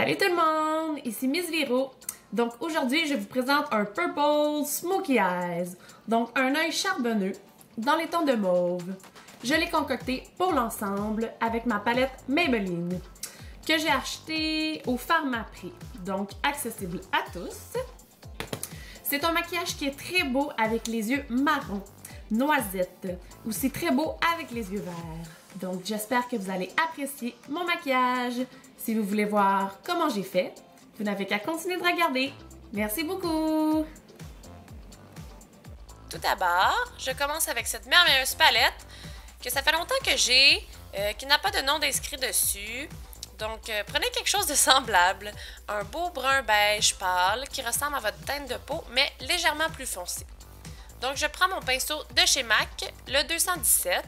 Salut tout le monde, ici Miss Viro. Donc aujourd'hui, je vous présente un Purple Smoky Eyes, donc un œil charbonneux dans les tons de mauve. Je l'ai concocté pour l'ensemble avec ma palette Maybelline que j'ai achetée au Pharmaprix, donc accessible à tous. C'est un maquillage qui est très beau avec les yeux marron, noisette, aussi très beau avec les yeux verts. Donc j'espère que vous allez apprécier mon maquillage. Si vous voulez voir comment j'ai fait, vous n'avez qu'à continuer de regarder. Merci beaucoup! Tout d'abord, je commence avec cette merveilleuse palette que ça fait longtemps que j'ai, qui n'a pas de nom d'inscrit dessus. Donc, prenez quelque chose de semblable, un beau brun beige pâle qui ressemble à votre teinte de peau, mais légèrement plus foncé. Donc, je prends mon pinceau de chez MAC, le 217,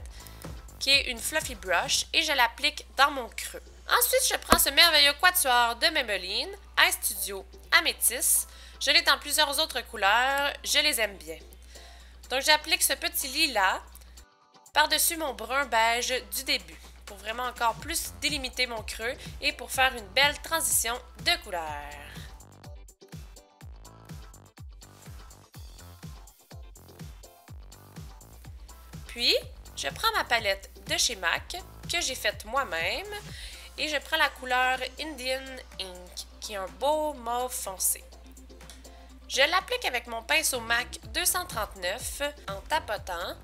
qui est une fluffy brush, et je l'applique dans mon creux. Ensuite, je prends ce merveilleux quatuor de Maybelline, Eye Studio Améthyste. Je l'ai dans plusieurs autres couleurs, je les aime bien. Donc, j'applique ce petit lilas par-dessus mon brun beige du début, pour vraiment encore plus délimiter mon creux et pour faire une belle transition de couleurs. Puis, je prends ma palette de chez MAC, que j'ai faite moi-même, et je prends la couleur Indian Ink, qui est un beau mauve foncé. Je l'applique avec mon pinceau MAC 239 en tapotant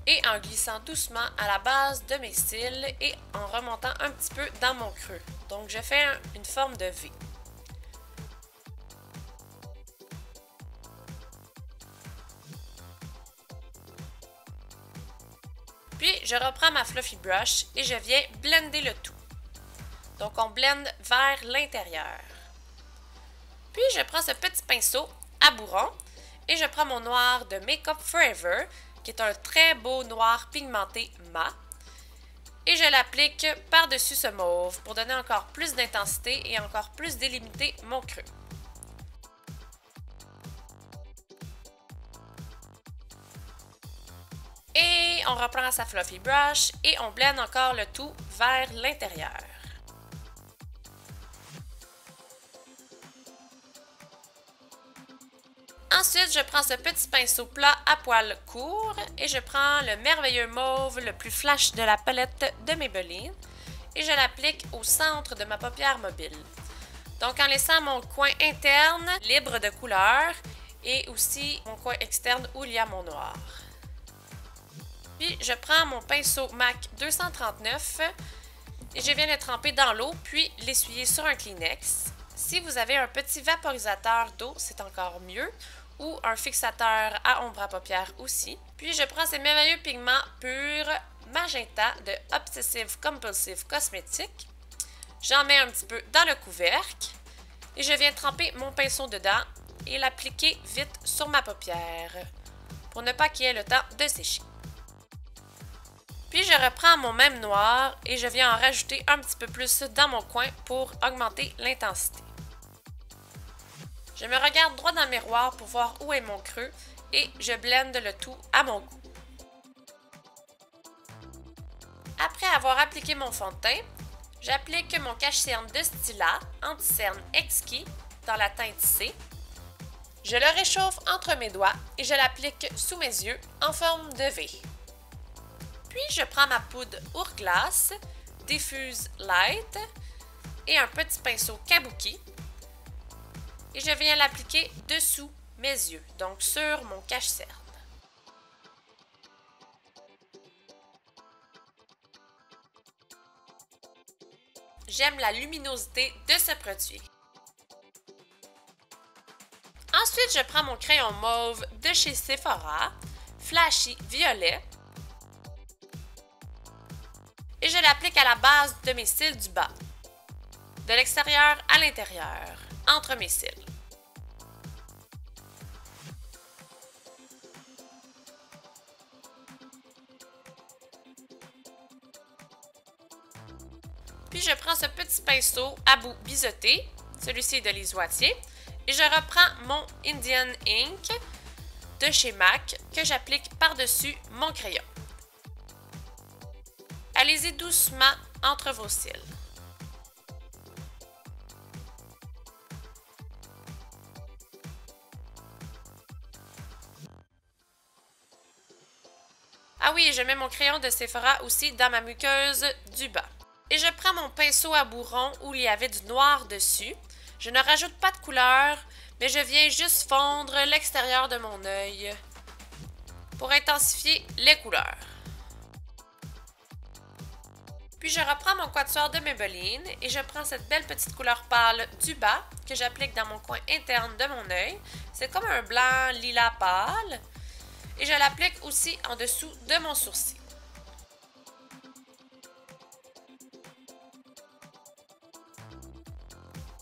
et en glissant doucement à la base de mes cils et en remontant un petit peu dans mon creux. Donc je fais une forme de V. Puis je reprends ma fluffy brush et je viens blender le tout. Donc on blende vers l'intérieur. Puis je prends ce petit pinceau à bourron et je prends mon noir de Make Up Forever, qui est un très beau noir pigmenté mat. Et je l'applique par-dessus ce mauve pour donner encore plus d'intensité et encore plus délimiter mon creux. Et on reprend sa fluffy brush et on blende encore le tout vers l'intérieur. Ensuite, je prends ce petit pinceau plat à poils courts et je prends le merveilleux mauve le plus flash de la palette de Maybelline et je l'applique au centre de ma paupière mobile. Donc en laissant mon coin interne libre de couleur et aussi mon coin externe où il y a mon noir. Puis je prends mon pinceau MAC 239 et je viens le tremper dans l'eau puis l'essuyer sur un Kleenex. Si vous avez un petit vaporisateur d'eau, c'est encore mieux, ou un fixateur à ombre à paupières aussi. Puis je prends ces merveilleux pigments purs magenta de Obsessive Compulsive Cosmetics. J'en mets un petit peu dans le couvercle et je viens tremper mon pinceau dedans et l'appliquer vite sur ma paupière pour ne pas qu'il y ait le temps de sécher. Puis je reprends mon même noir et je viens en rajouter un petit peu plus dans mon coin pour augmenter l'intensité. Je me regarde droit dans le miroir pour voir où est mon creux et je blende le tout à mon goût. Après avoir appliqué mon fond de teint, j'applique mon cache-cerne de Stila Anti-Cerne Exquis dans la teinte C. Je le réchauffe entre mes doigts et je l'applique sous mes yeux en forme de V. Puis je prends ma poudre Hourglass Diffuse Light et un petit pinceau Kabuki et je viens l'appliquer dessous mes yeux, donc sur mon cache-cerne. J'aime la luminosité de ce produit. Ensuite, je prends mon crayon mauve de chez Sephora, Flashy Violet, et je l'applique à la base de mes cils du bas, de l'extérieur à l'intérieur, entre mes cils. Puis je prends ce petit pinceau à bout biseauté, celui-ci est de Lise Wattier, et je reprends mon Indian Ink de chez MAC que j'applique par-dessus mon crayon. Allez-y doucement entre vos cils. et je mets mon crayon de Sephora aussi dans ma muqueuse du bas. Et je prends mon pinceau à bourron où il y avait du noir dessus. Je ne rajoute pas de couleur, mais je viens juste fondre l'extérieur de mon œil pour intensifier les couleurs. Puis je reprends mon quatuor de Maybelline et je prends cette belle petite couleur pâle du bas que j'applique dans mon coin interne de mon œil. C'est comme un blanc lilas pâle. Et je l'applique aussi en dessous de mon sourcil.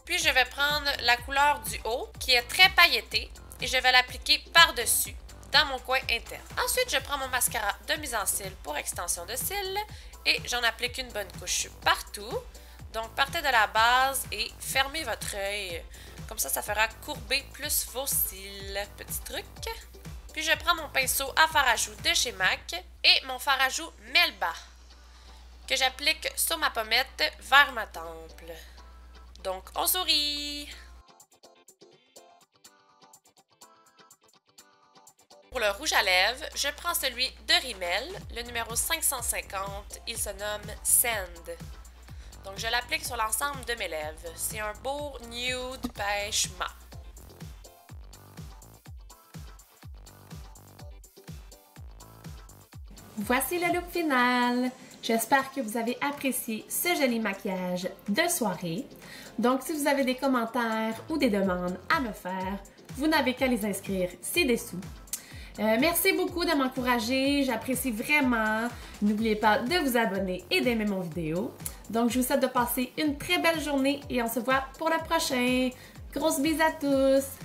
Puis je vais prendre la couleur du haut qui est très pailletée et je vais l'appliquer par-dessus dans mon coin interne. Ensuite, je prends mon mascara de mise en cils pour extension de cils et j'en applique une bonne couche partout. Donc, partez de la base et fermez votre œil. Comme ça fera courber plus vos cils. Petit truc. Puis je prends mon pinceau à fard à joues de chez MAC et mon fard à joues Melba que j'applique sur ma pommette vers ma temple. Donc, on sourit! Pour le rouge à lèvres, je prends celui de Rimmel, le numéro 550, il se nomme Sand. Donc, je l'applique sur l'ensemble de mes lèvres. C'est un beau nude pêche mat. Voici le look final. J'espère que vous avez apprécié ce joli maquillage de soirée. Donc, si vous avez des commentaires ou des demandes à me faire, vous n'avez qu'à les inscrire ci-dessous. Merci beaucoup de m'encourager, j'apprécie vraiment. N'oubliez pas de vous abonner et d'aimer mon vidéo. Donc, je vous souhaite de passer une très belle journée et on se voit pour le prochain. Grosse bise à tous!